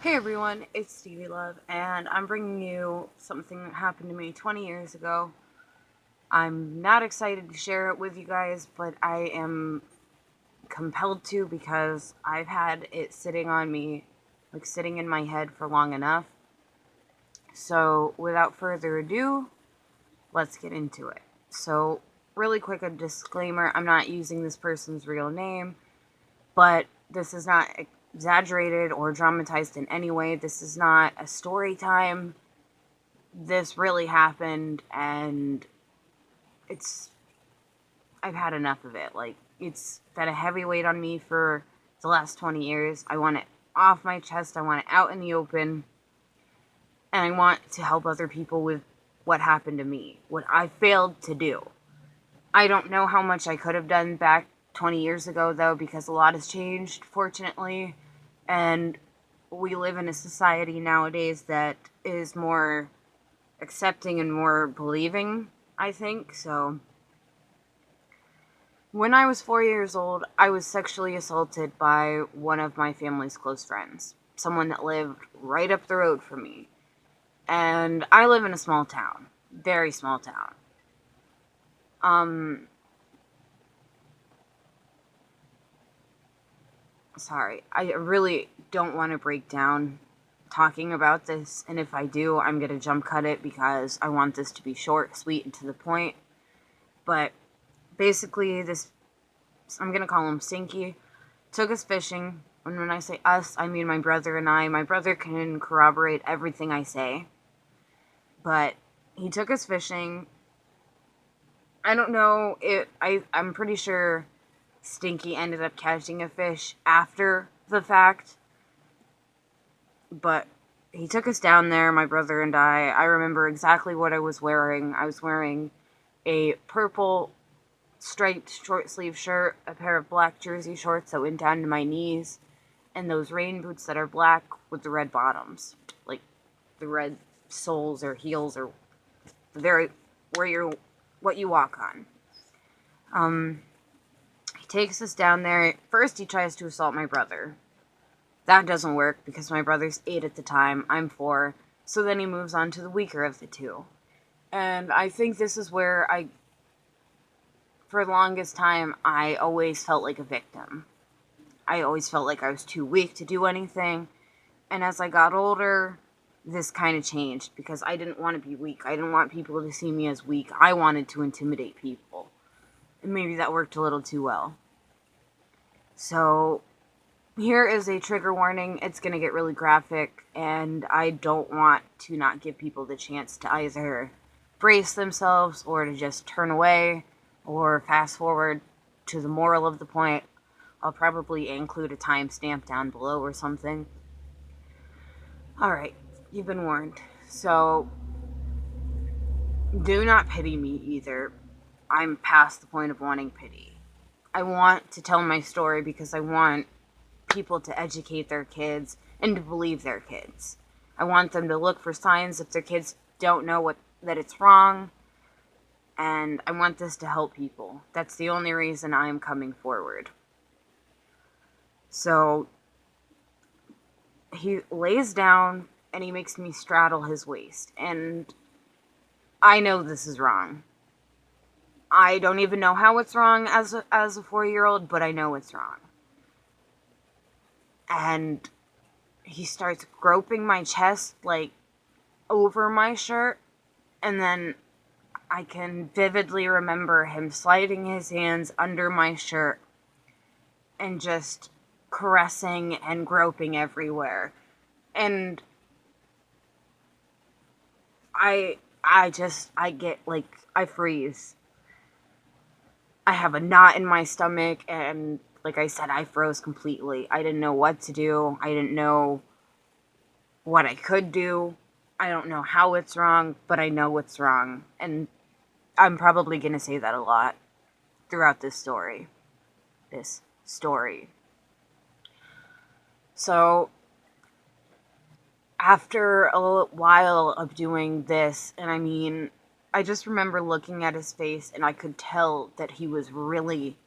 Hey everyone, it's SteviiLove, and I'm bringing you something that happened to me 20 years ago. I'm not excited to share it with you guys, but I am compelled to because I've had it sitting on me, like sitting in my head for long enough. So, without further ado, let's get into it. So, really quick, a disclaimer, I'm not using this person's real name, but this is not exaggerated or dramatized in any way. This is not a story time. This really happened, and it's I've had enough of it. Like, it's been a heavy weight on me for the last 20 years. I want it off my chest. I want it out in the open, and I want to help other people with what happened to me, what I failed to do. I don't know how much I could have done back 20 years ago, though, because a lot has changed, fortunately, and we live in a society nowadays that is more accepting and more believing, I think. So, when I was 4 years old, I was sexually assaulted by one of my family's close friends, someone that lived right up the road from me. And I live in a small town, very small town. Um, Sorry, I really don't want to break down talking about this, and if I do, I'm gonna jump cut it because I want this to be short, sweet, and to the point. But basically, I'm gonna call him Stinky, took us fishing. And when I say us, I mean my brother and I. My brother can corroborate everything I say. But he took us fishing. I don't know if I'm pretty sure Stinky ended up catching a fish after the fact. But he took us down there, my brother and I. I remember exactly what I was wearing. I was wearing a purple striped short sleeve shirt, a pair of black jersey shorts that went down to my knees, and those rain boots that are black with the red bottoms, like the red soles or heels or very where you're what you walk on. He takes us down there. First, he tries to assault my brother. That doesn't work because my brother's 8 at the time. I'm 4. So then he moves on to the weaker of the two. And I think this is where for the longest time, I always felt like a victim. I always felt like I was too weak to do anything. And as I got older, this kind of changed because I didn't want to be weak. I didn't want people to see me as weak. I wanted to intimidate people. And maybe that worked a little too well. So, here is a trigger warning. It's going to get really graphic, and I don't want to not give people the chance to either brace themselves or to just turn away or fast forward to the moral of the point. I'll probably include a timestamp down below or something. Alright, you've been warned. So, do not pity me either. I'm past the point of wanting pity. I want to tell my story because I want people to educate their kids and to believe their kids. I want them to look for signs if their kids don't know that it's wrong, and I want this to help people. That's the only reason I am coming forward. So, he lays down and he makes me straddle his waist, and I know this is wrong. I don't even know how it's wrong as a 4-year-old, but I know it's wrong. And he starts groping my chest, like, over my shirt, and then I can vividly remember him sliding his hands under my shirt and just caressing and groping everywhere. And I get, like, I freeze. I have a knot in my stomach, and like I said, I froze completely. I didn't know what to do. I didn't know what I could do. I don't know how it's wrong, but I know it's wrong. And I'm probably going to say that a lot throughout this story. So, after a while of doing this, and I mean, I just remember looking at his face and I could tell that he was really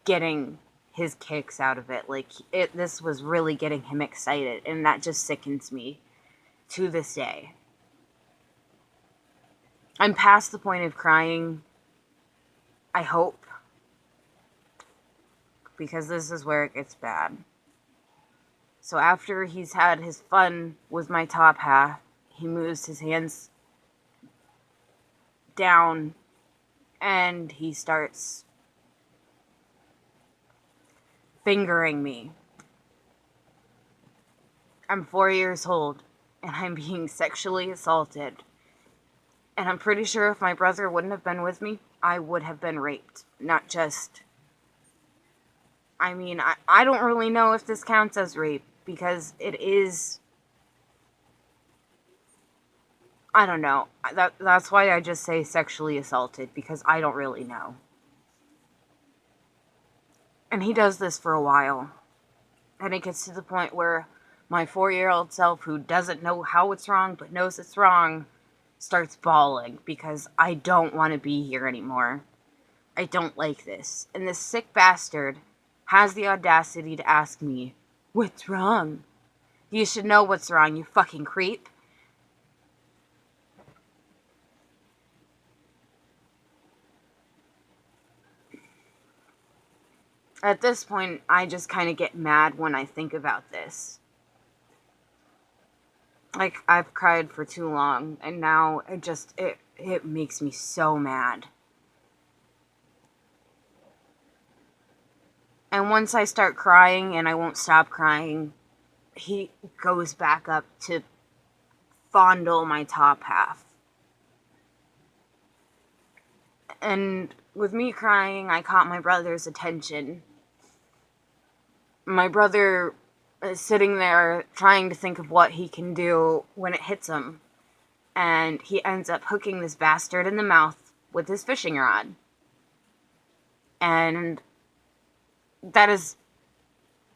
getting his kicks out of it. Like, this was really getting him excited, and that just sickens me to this day. I'm past the point of crying, I hope, because this is where it gets bad. So after he's had his fun with my top half, he moves his hands down and he starts fingering me. I'm 4 years old and I'm being sexually assaulted. And I'm pretty sure if my brother wouldn't have been with me, I would have been raped. Not just... I mean, I don't really know if this counts as rape, because it is... I don't know. That's why I just say sexually assaulted, because I don't really know. And he does this for a while. And it gets to the point where my 4-year-old self, who doesn't know how it's wrong, but knows it's wrong, starts bawling, because I don't want to be here anymore. I don't like this. And this sick bastard has the audacity to ask me, "What's wrong?" You should know what's wrong, you fucking creep. At this point, I just kind of get mad when I think about this. Like, I've cried for too long, and now it makes me so mad. And once I start crying and I won't stop crying, he goes back up to fondle my top half. And with me crying, I caught my brother's attention. My brother is sitting there trying to think of what he can do when it hits him. And he ends up hooking this bastard in the mouth with his fishing rod. And that is...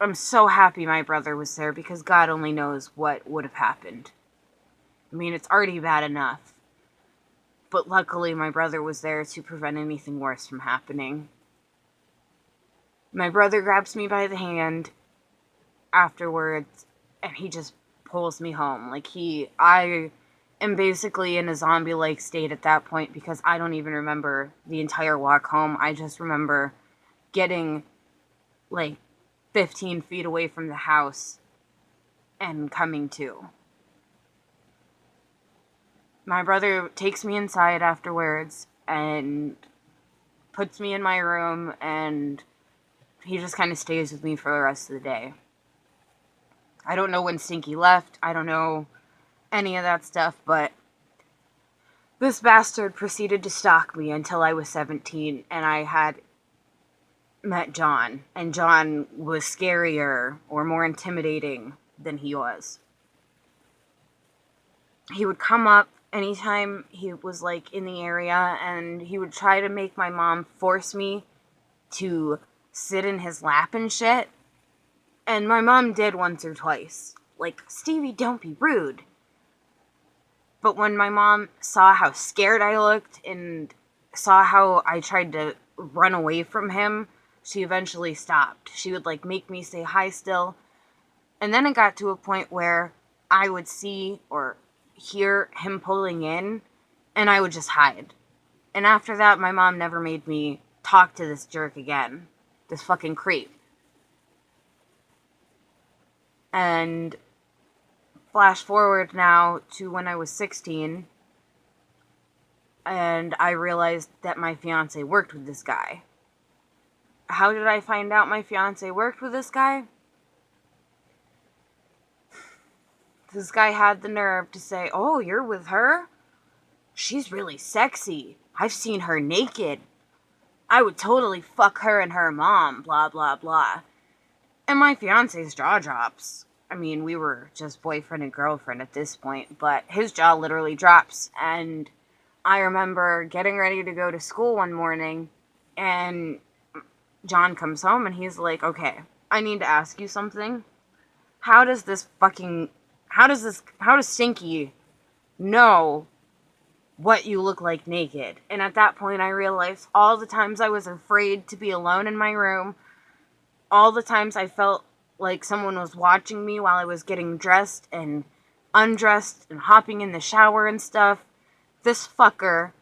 I'm so happy my brother was there, because God only knows what would have happened. I mean, it's already bad enough. But luckily my brother was there to prevent anything worse from happening. My brother grabs me by the hand afterwards, and he just pulls me home. Like, I am basically in a zombie-like state at that point, because I don't even remember the entire walk home. I just remember getting, like, 15 feet away from the house and coming to. My brother takes me inside afterwards and puts me in my room, and he just kind of stays with me for the rest of the day. I don't know when Stinky left. I don't know any of that stuff, but this bastard proceeded to stalk me until I was 17, and I had met John, and John was scarier or more intimidating than he was. He would come up anytime he was, like, in the area, and he would try to make my mom force me to sit in his lap and shit. And my mom did once or twice. Like, "Stevie, don't be rude." But when my mom saw how scared I looked and saw how I tried to run away from him, she eventually stopped. She would, like, make me say hi still. And then it got to a point where I would see or hear him pulling in, and I would just hide. And after that, my mom never made me talk to this jerk again. This fucking creep. And flash forward now to when I was 16, and I realized that my fiancé worked with this guy. How did I find out my fiancé worked with this guy? This guy had the nerve to say, "Oh, you're with her? She's really sexy. I've seen her naked. I would totally fuck her and her mom, blah, blah, blah." And my fiancé's jaw drops. I mean, we were just boyfriend and girlfriend at this point, but his jaw literally drops. And I remember getting ready to go to school one morning, and John comes home, and he's like, "Okay, I need to ask you something. How does Stinky know what you look like naked?" And at that point, I realized all the times I was afraid to be alone in my room, all the times I felt like someone was watching me while I was getting dressed and undressed and hopping in the shower and stuff, this fucker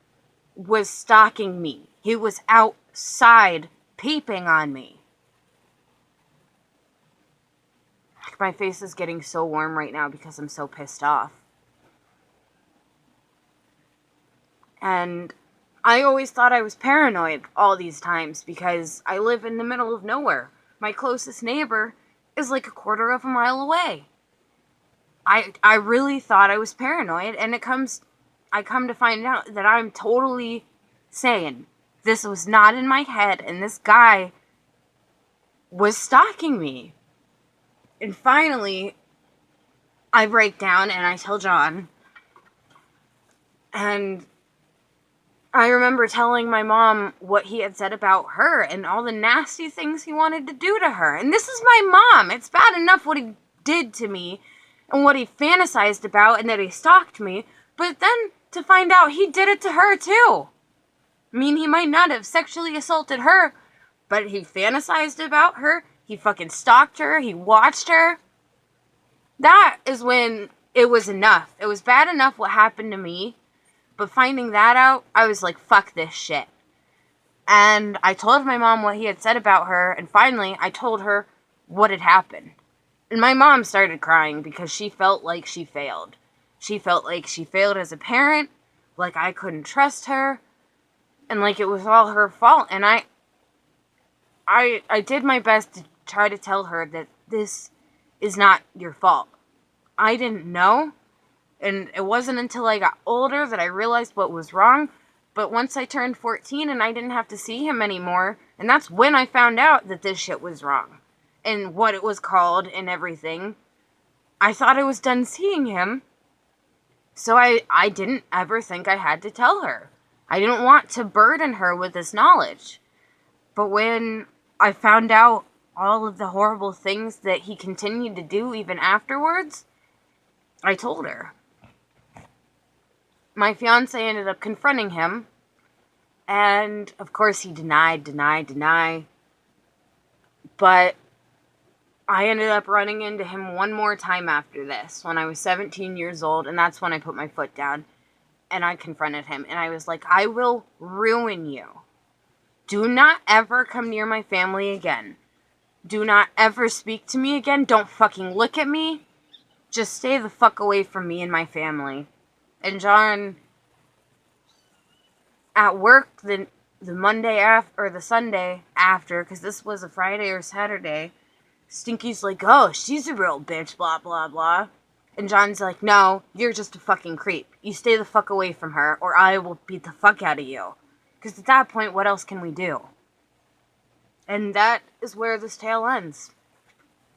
was stalking me. He was outside peeping on me. My face is getting so warm right now because I'm so pissed off. And I always thought I was paranoid all these times because I live in the middle of nowhere. My closest neighbor is like a quarter of a mile away. I really thought I was paranoid, and I come to find out that I'm totally sane. This was not in my head, and this guy was stalking me. And finally, I break down and I tell John. And I remember telling my mom what he had said about her and all the nasty things he wanted to do to her. And this is my mom. It's bad enough what he did to me and what he fantasized about and that he stalked me. But then to find out he did it to her too. I mean, he might not have sexually assaulted her, but he fantasized about her. He fucking stalked her. He watched her. That is when it was enough. It was bad enough what happened to me. But finding that out, I was like, fuck this shit. And I told my mom what he had said about her. And finally, I told her what had happened. And my mom started crying because she felt like she failed. She felt like she failed as a parent. Like I couldn't trust her. And like it was all her fault. And I did my best to try to tell her that this is not your fault. I didn't know. And it wasn't until I got older that I realized what was wrong. But once I turned 14 and I didn't have to see him anymore, and that's when I found out that this shit was wrong. And what it was called and everything. I thought I was done seeing him. So I didn't ever think I had to tell her. I didn't want to burden her with this knowledge. But when I found out all of the horrible things that he continued to do even afterwards, I told her. My fiancé ended up confronting him, and of course he denied. But I ended up running into him one more time after this, when I was 17 years old, and that's when I put my foot down, and I confronted him, and I was like, I will ruin you. Do not ever come near my family again. Do not ever speak to me again. Don't fucking look at me. Just stay the fuck away from me and my family. And John, at work, the Monday after, or the Sunday after, because this was a Friday or Saturday, Stinky's like, oh, she's a real bitch, blah, blah, blah. And John's like, no, you're just a fucking creep. You stay the fuck away from her, or I will beat the fuck out of you. Because at that point, what else can we do? And that is where this tale ends.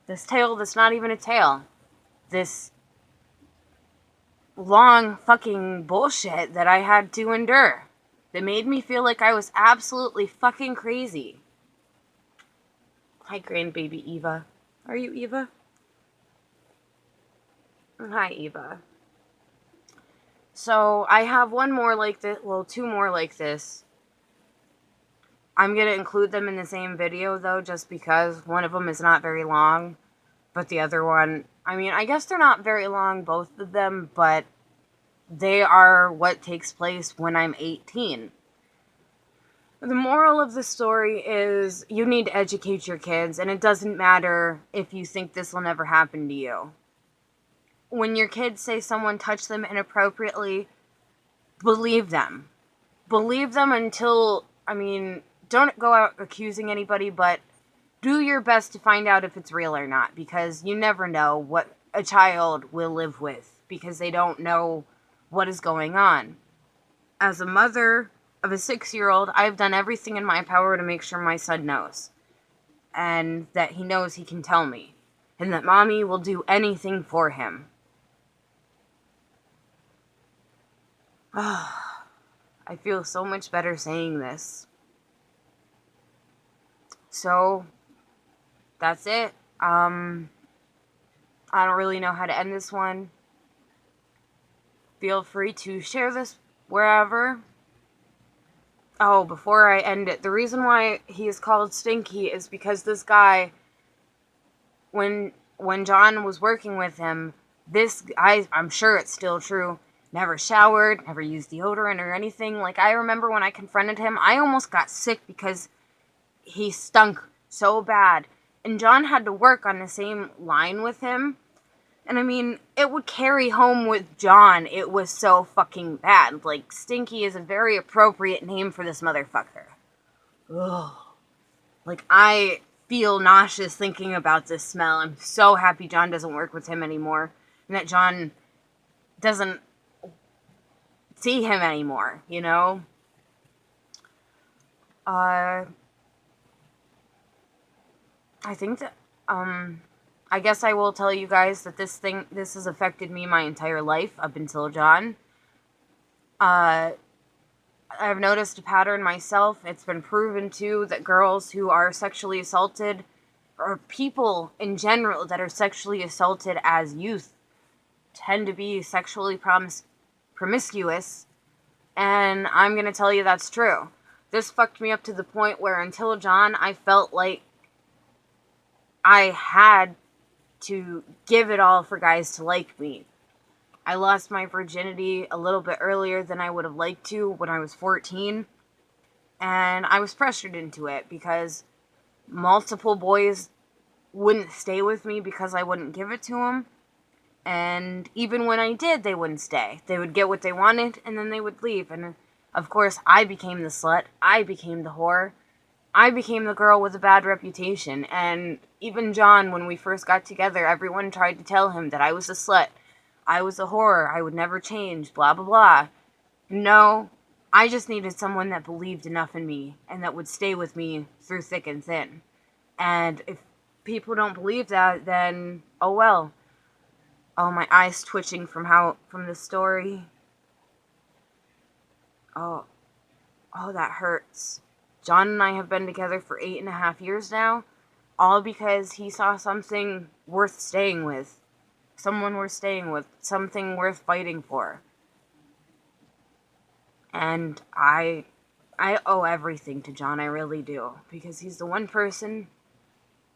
This tale that's not even a tale. This long fucking bullshit that I had to endure. That made me feel like I was absolutely fucking crazy. Hi, grandbaby Eva. Are you Eva? Hi, Eva. So, I have one more like this, well, two more like this. I'm going to include them in the same video, though, just because one of them is not very long. But the other one, I mean, I guess they're not very long, both of them, but they are what takes place when I'm 18. The moral of the story is you need to educate your kids, and it doesn't matter if you think this will never happen to you. When your kids say someone touched them inappropriately, believe them. Believe them until, I mean, don't go out accusing anybody, but do your best to find out if it's real or not, because you never know what a child will live with, because they don't know what is going on. As a mother of a 6-year-old, I've done everything in my power to make sure my son knows. And that he knows he can tell me. And that mommy will do anything for him. I feel so much better saying this. So, that's it. I don't really know how to end this one. Feel free to share this wherever. Oh, before I end it, the reason why he is called Stinky is because this guy when John was working with him, I'm sure it's still true, never showered, never used deodorant or anything. Like, I remember when I confronted him, I almost got sick because he stunk so bad. And John had to work on the same line with him. And I mean, it would carry home with John. It was so fucking bad. Like, Stinky is a very appropriate name for this motherfucker. Ugh. Like, I feel nauseous thinking about this smell. I'm so happy John doesn't work with him anymore. And that John doesn't see him anymore, you know? I think that, I guess I will tell you guys that this has affected me my entire life up until John. I've noticed a pattern myself. It's been proven, too, that girls who are sexually assaulted, or people in general that are sexually assaulted as youth, tend to be sexually promiscuous, and I'm gonna tell you that's true. This fucked me up to the point where until John, I felt like I had to give it all for guys to like me. I lost my virginity a little bit earlier than I would have liked to when I was 14, and I was pressured into it because multiple boys wouldn't stay with me because I wouldn't give it to them, and even when I did, they wouldn't stay. They would get what they wanted, and then they would leave, and of course, I became the slut, I became the whore, I became the girl with a bad reputation, and even John, when we first got together, everyone tried to tell him that I was a slut, I was a whore, I would never change, blah blah blah. No, I just needed someone that believed enough in me, and that would stay with me through thick and thin. And if people don't believe that, then, oh well. Oh, my eyes twitching from the story. Oh, that hurts. John and I have been together for 8.5 years now, all because he saw something worth staying with. Someone worth staying with. Something worth fighting for. And I owe everything to John, I really do. Because he's the one person,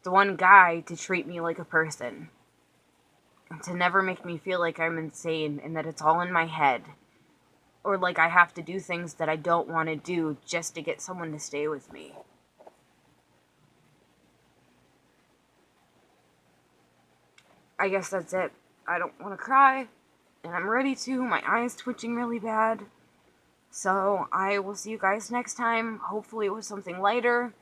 the one guy to treat me like a person. And to never make me feel like I'm insane and that it's all in my head. Or like I have to do things that I don't want to do just to get someone to stay with me. I guess that's it. I don't want to cry, and I'm ready to. My eyes twitching really bad. So I will see you guys next time. Hopefully it was something lighter.